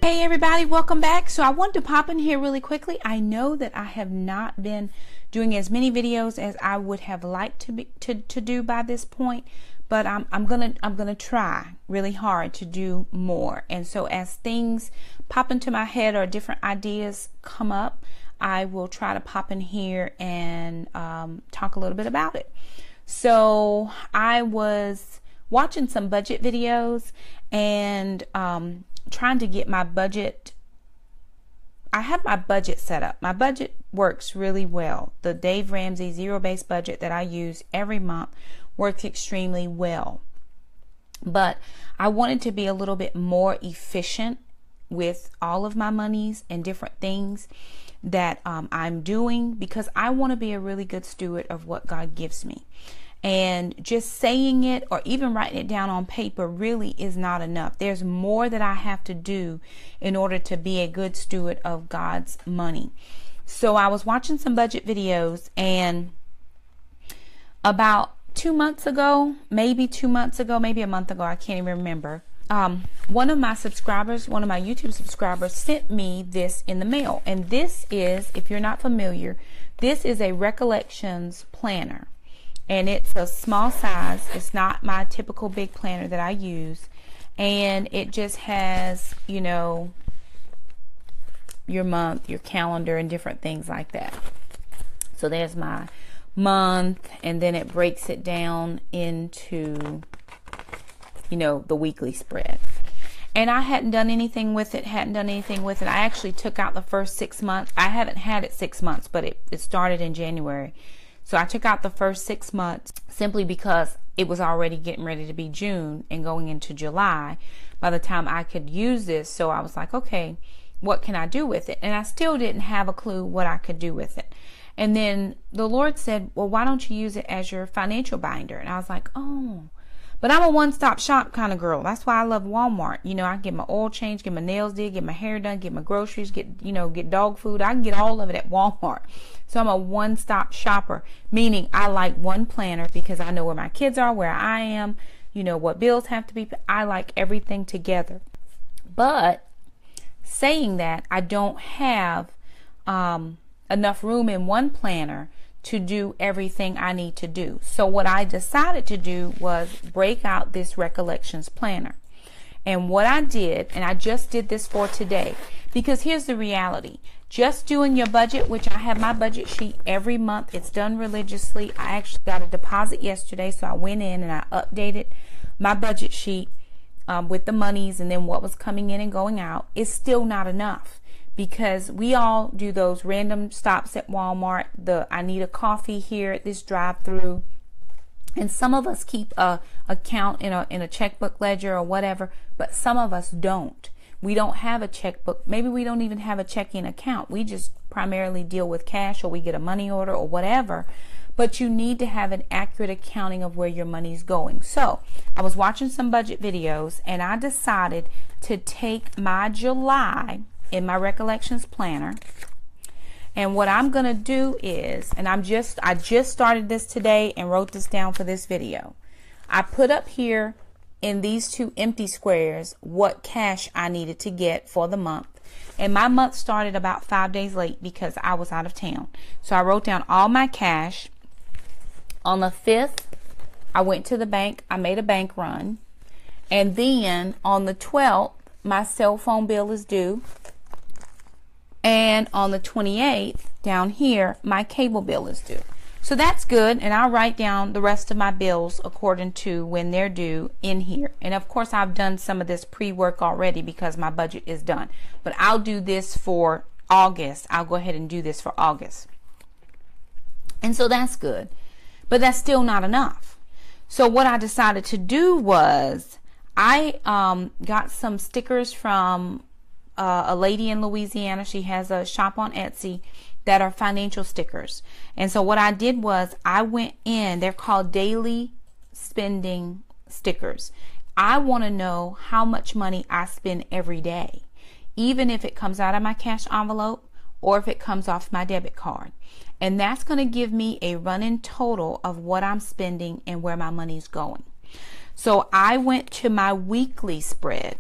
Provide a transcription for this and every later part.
Hey everybody, welcome back. So I want to pop in here really quickly. I know that I have not been doing as many videos as I would have liked to do by this point, but I'm gonna try really hard to do more. And so as things pop into my head or different ideas come up, I will try to pop in here and talk a little bit about it. So I was watching some budget videos and trying to get my budget. I have my budget set up. My budget works really well. The Dave Ramsey zero-based budget that I use every month works extremely well. But I wanted to be a little bit more efficient with all of my monies and different things that I'm doing, because I want to be a really good steward of what God gives me. And just saying it or even writing it down on paper really is not enough. There's more that I have to do in order to be a good steward of God's money. So I was watching some budget videos, and about 2 months ago, maybe a month ago, I can't even remember. One of my subscribers, one of my YouTube subscribers, sent me this in the mail. And this is, if you're not familiar, this is a Recollections planner. And it's a small size. It's not my typical big planner that I use. And it just has, you know, your month, your calendar, and different things like that. So there's my month, and then it breaks it down into, you know, the weekly spread. And I hadn't done anything with it, I actually took out the first 6 months. I haven't had it 6 months, but it started in January. So I took out the first 6 months simply because it was already getting ready to be June and going into July by the time I could use this. So I was like, okay, what can I do with it? And I still didn't have a clue what I could do with it. And then the Lord said, well, why don't you use it as your financial binder? And I was like, oh, but I'm a one-stop shop kind of girl. That's why I love Walmart. You know, I get my oil change, get my nails did, get my hair done, get my groceries, get dog food. I can get all of it at Walmart. So I'm a one-stop shopper, meaning I like one planner because I know where my kids are, where I am, you know, what bills have to be. I like everything together. But saying that, I don't have enough room in one planner to do everything I need to do. So what I decided to do was break out this Recollections planner. And what I did, and I just did this for today, because here's the reality. Just doing your budget, which I have my budget sheet every month. It's done religiously. I actually got a deposit yesterday, so I went in and I updated my budget sheet with the monies and then what was coming in and going out. Is still not enough. Because we all do those random stops at Walmart, I need a coffee here at this drive-through, and some of us keep a account in a checkbook ledger or whatever, but some of us don't. We don't have a checkbook. Maybe we don't even have a checking account. We just primarily deal with cash, or we get a money order or whatever. But you need to have an accurate accounting of where your money's going. So I was watching some budget videos, and I decided to take my July in my Recollections planner, and what I'm gonna do is, and I just started this today and wrote this down for this video. I put up here in these two empty squares what cash I needed to get for the month, and my month started about 5 days late because I was out of town. So I wrote down all my cash. On the 5th, I went to the bank. I made a bank run, and then on the 12th, my cell phone bill is due. And on the 28th, down here, my cable bill is due. So that's good. And I'll write down the rest of my bills according to when they're due in here. And of course, I've done some of this pre-work already because my budget is done. But I'll do this for August. I'll go ahead and do this for August. And so that's good. But that's still not enough. So what I decided to do was I got some stickers from a lady in Louisiana. She has a shop on Etsy that are financial stickers. And so what I did was I went in, they're called daily spending stickers. I want to know how much money I spend every day, even if it comes out of my cash envelope or if it comes off my debit card. And that's going to give me a running total of what I'm spending and where my money's going. So I went to my weekly spread,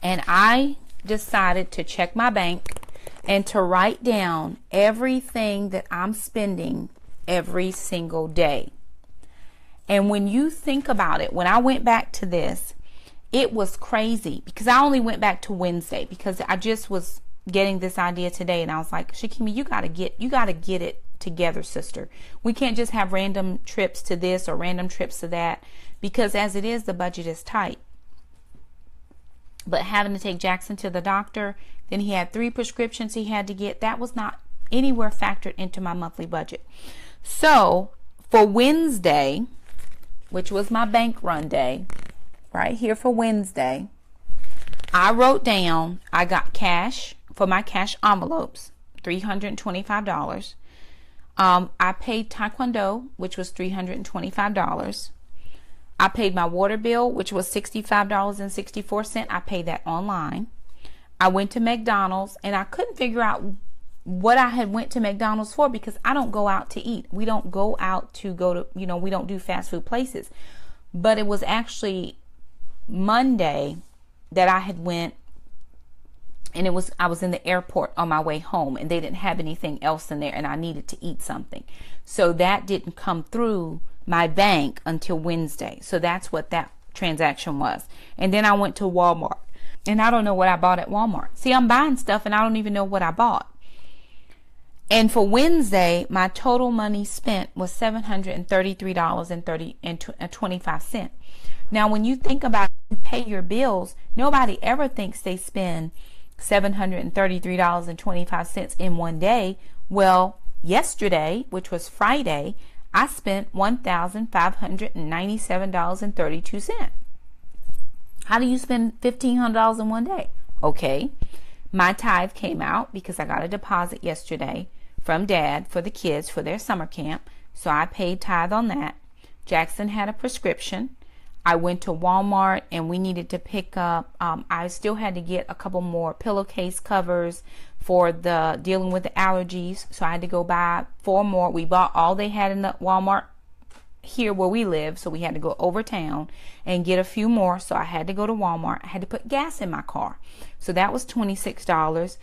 And I decided to check my bank and to write down everything that I'm spending every single day. And when you think about it, when I went back to this, it was crazy because I only went back to Wednesday because I just was getting this idea today, and I was like, Shakema, you gotta get it together, sister. We can't just have random trips to this or random trips to that, because as it is, the budget is tight. But having to take Jackson to the doctor, then he had 3 prescriptions he had to get, that was not anywhere factored into my monthly budget. So for Wednesday, which was my bank run day, right here for Wednesday, I wrote down, I got cash for my cash envelopes, $325. I paid Taekwondo, which was $325. I paid my water bill, which was $65.64. I paid that online. I went to McDonald's, and I couldn't figure out what I had went to McDonald's for, because I don't go out to eat. We don't go out to go to, we don't do fast food places. But it was actually Monday that I had went, and I was in the airport on my way home, and they didn't have anything else in there, and I needed to eat something. So that didn't come through my bank until Wednesday. So that's what that transaction was. And then I went to Walmart, and I don't know what I bought at Walmart. See, I'm buying stuff and I don't even know what I bought. And for Wednesday, my total money spent was $733.25. Now, when you think about you pay your bills, nobody ever thinks they spend $733.25 in one day. Well, yesterday, which was Friday, I spent $1,597.32. How do you spend $1,500 in one day? Okay, my tithe came out because I got a deposit yesterday from Dad for the kids for their summer camp. So I paid tithe on that. Jackson had a prescription. I went to Walmart, and we needed to pick up, I still had to get a couple more pillowcase covers for the dealing with the allergies. So I had to go buy 4 more. We bought all they had in the Walmart here where we live. So we had to go over town and get a few more. So I had to go to Walmart. I had to put gas in my car. So that was $26.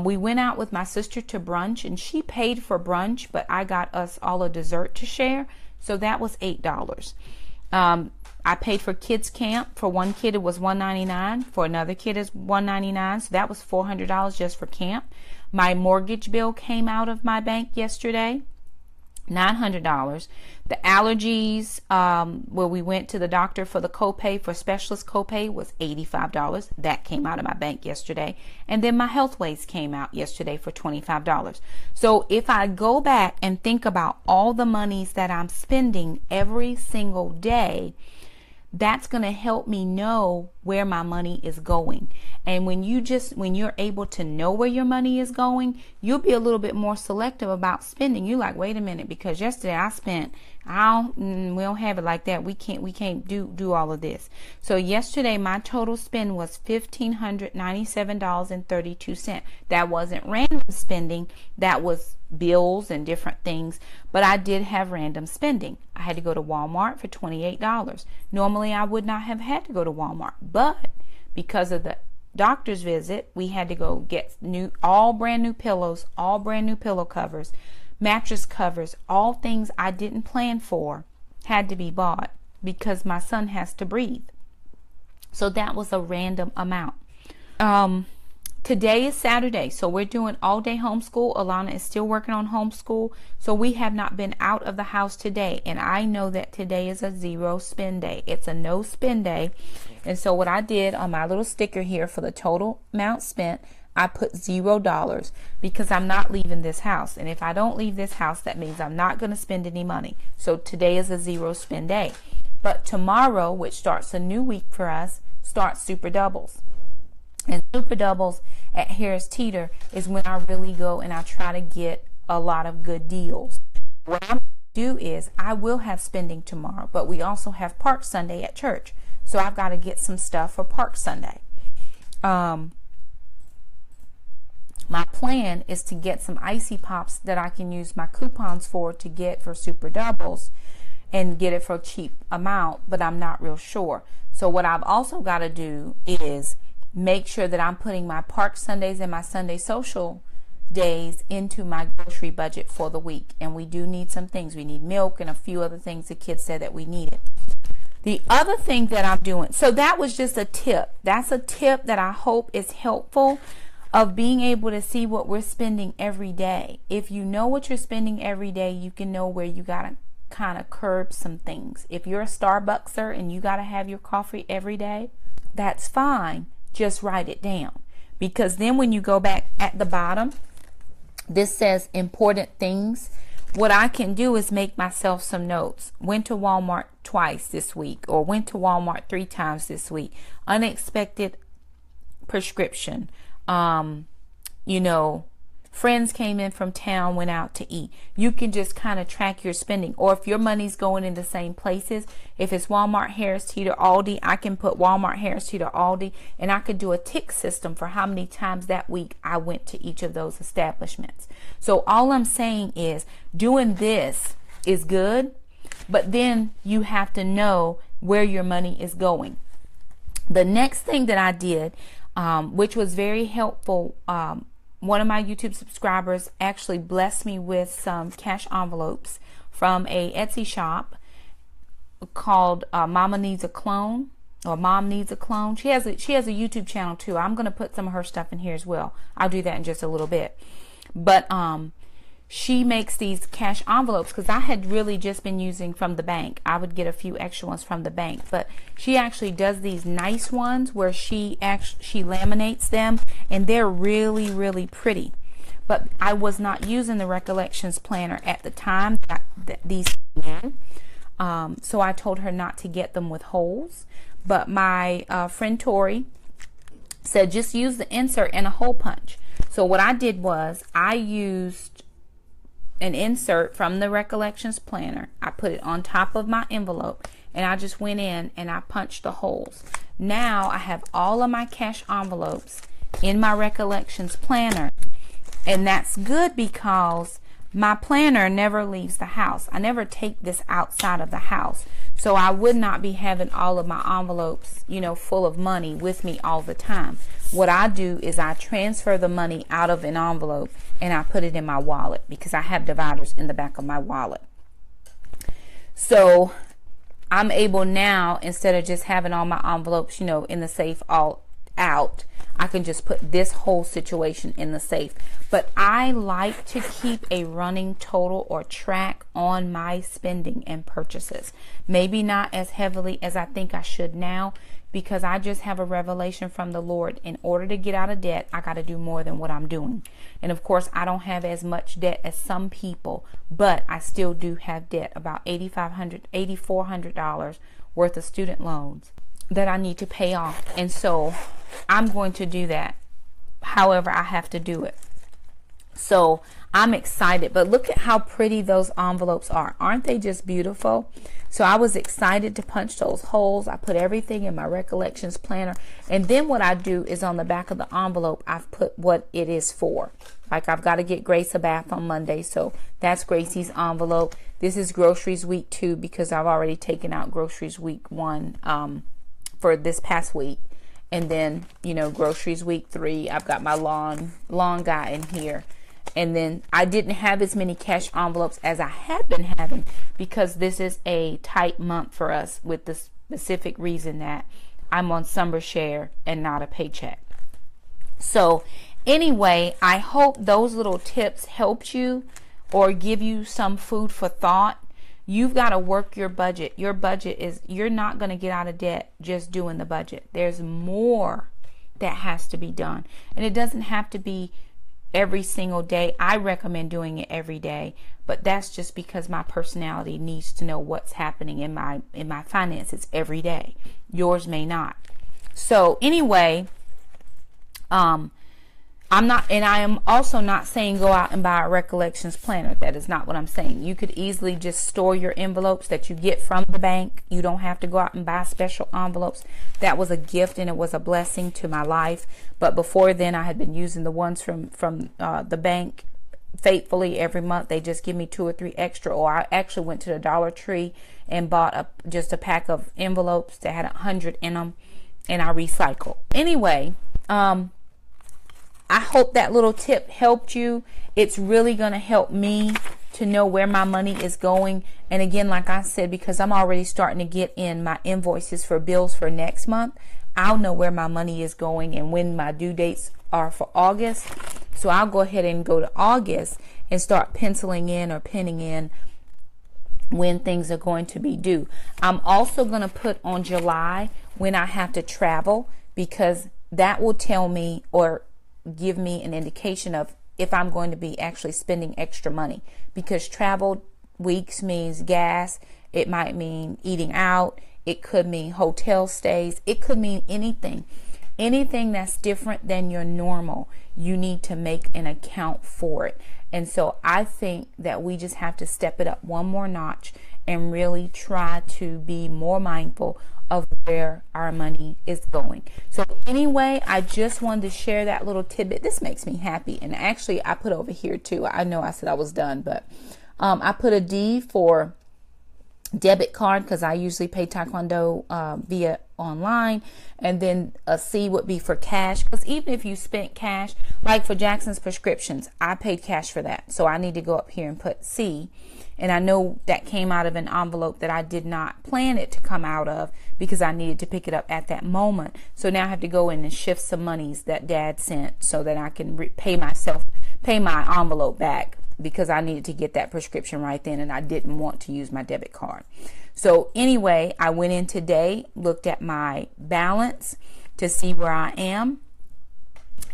We went out with my sister to brunch, and she paid for brunch, but I got us all a dessert to share. So that was $8. I paid for kids camp. For one kid, it was $199. For another kid, it's $199. So that was $400 just for camp. My mortgage bill came out of my bank yesterday, $900. The allergies, where we went to the doctor for the copay, for specialist copay, was $85. That came out of my bank yesterday. And then my Healthways came out yesterday for $25. So if I go back and think about all the monies that I'm spending every single day, that's going to help me know where my money is going. And when you're able to know where your money is going, you'll be a little bit more selective about spending. You're like, wait a minute, because yesterday I spent, we don't have it like that. We can't do all of this. So yesterday my total spend was $1,597.32. That wasn't random spending. That was bills and different things, but I did have random spending. I had to go to Walmart for $28. Normally I would not have had to go to Walmart, but because of the doctor's visit, we had to go get all brand new pillows, all brand new pillow covers, mattress covers, all things I didn't plan for had to be bought because my son has to breathe. So that was a random amount. Today is Saturday, so we're doing all day homeschool. Alana is still working on homeschool, so we have not been out of the house today. And I know that today is a zero spend day. It's a no spend day. And so what I did on my little sticker here for the total amount spent, I put $0 because I'm not leaving this house. And if I don't leave this house, that means I'm not going to spend any money. So today is a zero spend day. But tomorrow, which starts a new week for us, starts Super Doubles. And Super Doubles at Harris Teeter is when I really go and I try to get a lot of good deals. What I'm going to do is I will have spending tomorrow, but we also have Park Sunday at church. So I've got to get some stuff for Park Sunday. My plan is to get some Icy Pops that I can use my coupons for to get for Super Doubles and get it for a cheap amount, but I'm not real sure. So what I've also got to do is make sure that I'm putting my park Sundays and my Sunday social days into my grocery budget for the week. And we do need some things. We need milk and a few other things the kids said that we needed. The other thing that I'm doing, so that was just a tip. That's a tip that I hope is helpful, of being able to see what we're spending every day. If you know what you're spending every day, you can know where you got to kind of curb some things. If you're a Starbuckser and you got to have your coffee every day, that's fine. Just write it down. Because then when you go back at the bottom, this says important things. What I can do is make myself some notes. Went to Walmart twice this week, or went to Walmart 3 times this week. Unexpected prescription. You know, friends came in from town, went out to eat. You can just kind of track your spending. Or if your money's going in the same places, if it's Walmart, Harris Teeter, Aldi, I can put Walmart, Harris Teeter, Aldi, and I could do a tick system for how many times that week I went to each of those establishments. So all I'm saying is doing this is good, but then you have to know where your money is going. The next thing that I did, which was very helpful, one of my YouTube subscribers actually blessed me with some cash envelopes from a Etsy shop called Mama Needs a Clone, or Mom Needs a Clone. She has a YouTube channel too. I'm going to put some of her stuff in here as well. I'll do that in just a little bit. But she makes these cash envelopes, because I had really just been using from the bank. I would get a few extra ones from the bank, but she actually does these nice ones where she laminates them, and they're really, really pretty. But I was not using the Recollections planner at the time that these came in, so I told her not to get them with holes. But my friend Tori said just use the insert and a hole punch. So what I did was I used an insert from the Recollections planner. I put it on top of my envelope, and I just went in and I punched the holes. Now I have all of my cash envelopes in my Recollections planner, and that's good because my planner never leaves the house. I never take this outside of the house, so I would not be having all of my envelopes, you know, full of money with me all the time. What I do is I transfer the money out of an envelope and I put it in my wallet, because I have dividers in the back of my wallet. So I'm able now, instead of just having all my envelopes, you know, in the safe all out, I can just put this whole situation in the safe. But I like to keep a running total or track on my spending and purchases. Maybe not as heavily as I think I should now, because I just have a revelation from the Lord. In order to get out of debt, I got to do more than what I'm doing. And of course, I don't have as much debt as some people, but I still do have debt, about $8,400 worth of student loans that I need to pay off. And so I'm going to do that however I have to do it. So I'm excited, but look at how pretty those envelopes are. Aren't they just beautiful? So I was excited to punch those holes. I put everything in my Recollections planner. And then what I do is on the back of the envelope, I've put what it is for. Like I've got to get Grace a bath on Monday. So that's Gracie's envelope. This is groceries week 2, because I've already taken out groceries week 1 for this past week. And then, you know, groceries week 3, I've got my lawn guy in here. And then I didn't have as many cash envelopes as I had been having, because this is a tight month for us, with the specific reason that I'm on summer share and not a paycheck. So anyway, I hope those little tips helped you or give you some food for thought. You've got to work your budget. Your budget is, you're not going to get out of debt just doing the budget. There's more that has to be done. And it doesn't have to be every single day. I recommend doing it every day, but that's just because my personality needs to know what's happening in my finances every day. Yours may not. So anyway, I'm not, and I am also not saying go out and buy a Recollections planner. That is not what I'm saying. You could easily just store your envelopes that you get from the bank. You don't have to go out and buy special envelopes. That was a gift and it was a blessing to my life. But before then, I had been using the ones from the bank faithfully every month. They just give me 2 or 3 extra. Or I actually went to the Dollar Tree and bought just a pack of envelopes that had 100 in them, and I recycle. Anyway, I hope that little tip helped you. It's really going to help me to know where my money is going. And again, like I said, because I'm already starting to get in my invoices for bills for next month, I'll know where my money is going and when my due dates are for August. So I'll go ahead and go to August and start penciling in or pinning in when things are going to be due. I'm also going to put on July when I have to travel, because that will tell me or give me an indication of if I'm going to be actually spending extra money, because travel weeks means gas. It might mean eating out. It could mean hotel stays. It could mean anything that's different than your normal. You need to make an account for it. And so I think that we just have to step it up one more notch and really try to be more mindful of where our money is going. So anyway, I just wanted to share that little tidbit. This makes me happy. And actually, I put over here too, I know I said I was done, but I put a D for debit card, because I usually pay Taekwondo via online, and then a C would be for cash, because even if you spent cash, like for Jackson's prescriptions, I paid cash for that, so I need to go up here and put C. And I know that came out of an envelope that I did not plan it to come out of, because I needed to pick it up at that moment. So now I have to go in and shift some monies that Dad sent so that I can pay my envelope back, because I needed to get that prescription right then and I didn't want to use my debit card. So anyway, I went in today, looked at my balance to see where I am,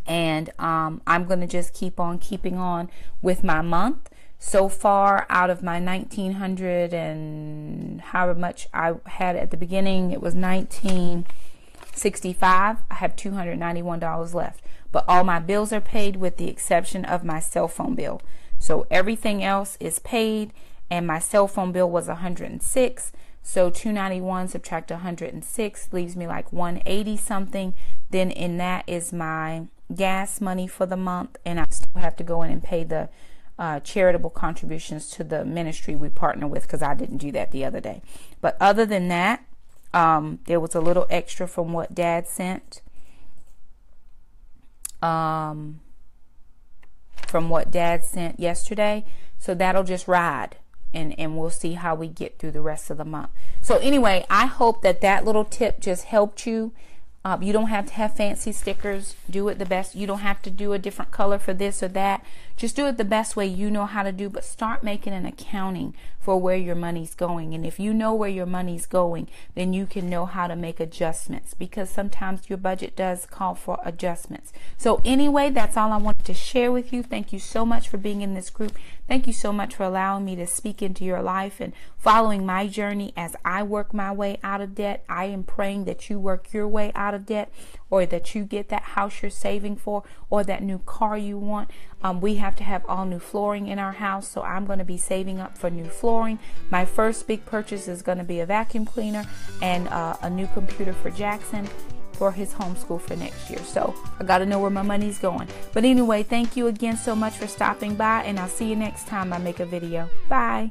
and I'm going to just keep on keeping on with my month. So far, out of my 1900 and however much I had at the beginning, it was 1965. I have $291 left, but all my bills are paid with the exception of my cell phone bill. So everything else is paid, and my cell phone bill was 106. So 291 subtract 106 leaves me like 180 something. Then in that is my gas money for the month, and I still have to go in and pay the charitable contributions to the ministry we partner with, because I didn't do that the other day. But other than that, there was a little extra from what Dad sent. From what Dad sent yesterday. So that'll just ride, and we'll see how we get through the rest of the month. So anyway, I hope that that little tip just helped you. You don't have to have fancy stickers. Do it the best. You don't have to do a different color for this or that. Just do it the best way you know how to do, but start making an accounting for where your money's going. And if you know where your money's going, then you can know how to make adjustments, because sometimes your budget does call for adjustments. So anyway, that's all I wanted to share with you. Thank you so much for being in this group. Thank you so much for allowing me to speak into your life and following my journey as I work my way out of debt. I am praying that you work your way out of debt, or that you get that house you're saving for, or that new car you want. We have to have all new flooring in our house, so I'm going to be saving up for new flooring. My first big purchase is going to be a vacuum cleaner and a new computer for Jackson for his homeschool for next year. So I got to know where my money's going. But anyway, thank you again so much for stopping by, and I'll see you next time I make a video. Bye.